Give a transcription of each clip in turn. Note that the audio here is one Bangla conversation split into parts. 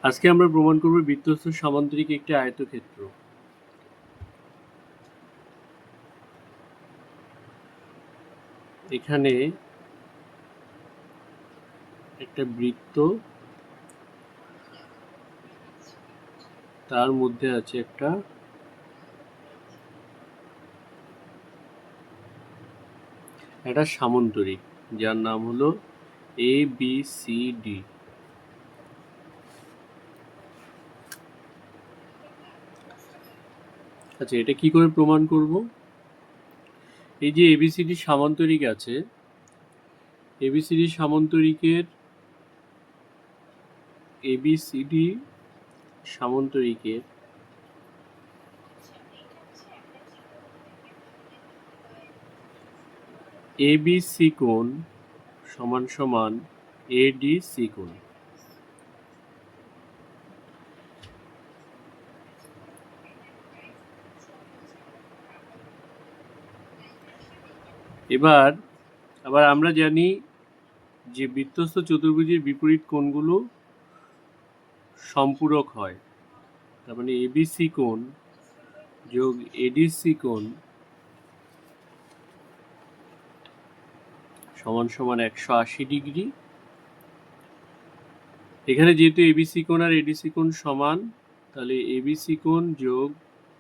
আজকে আমরা প্রমাণ করব বৃত্তস্থ সামান্তরিক একটি আয়তক্ষেত্র। এখানে একটা বৃত্ত, তার মধ্যে আছে একটা সামান্তরিক যার নাম হলো ABCD। আচ্ছা, এটা কি করে প্রমাণ করব? এই যে ABCD সামান্তরিক আছে, ABCD সামান্তরিকের ABC কোণ সমান সমান ADC কোণ। আবার আমরা জানি যে বৃত্তস্থ চতুর্ভুজের বিপরীত কোণগুলো সম্পূরক হয়। তার মানে ABC কোণ যোগ ADC কোণ সমান সমান 180 ডিগ্রি। এখানে যেহেতু ABC কোণ আর ADC কোণ সমান, তাহলে ABC কোণ যোগ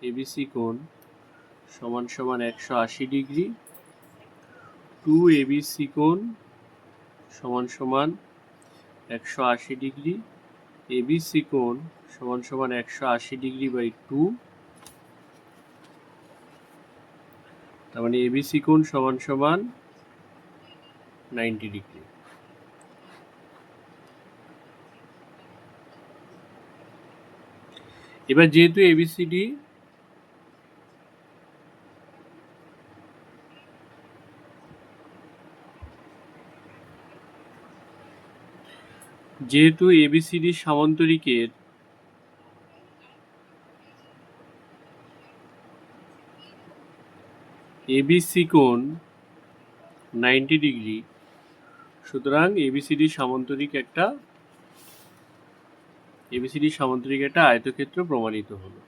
ABC কোণ সমান সমান 180 ডিগ্রি। 2ABC কোণ সমান সমান 180 ডিগ্রি। ABC কোণ সমান সমান 180 ডিগ্রি বাই 2। তার মানে ABC কোণ সমান সমান 90 ডিগ্রি। এবার যেহেতু ABCD সামান্তরিকের ABC কোণ 90 ডিগ্রি, সুতরাং ABCD সামান্তরিক একটা আয়তক্ষেত্র প্রমাণিত হলো।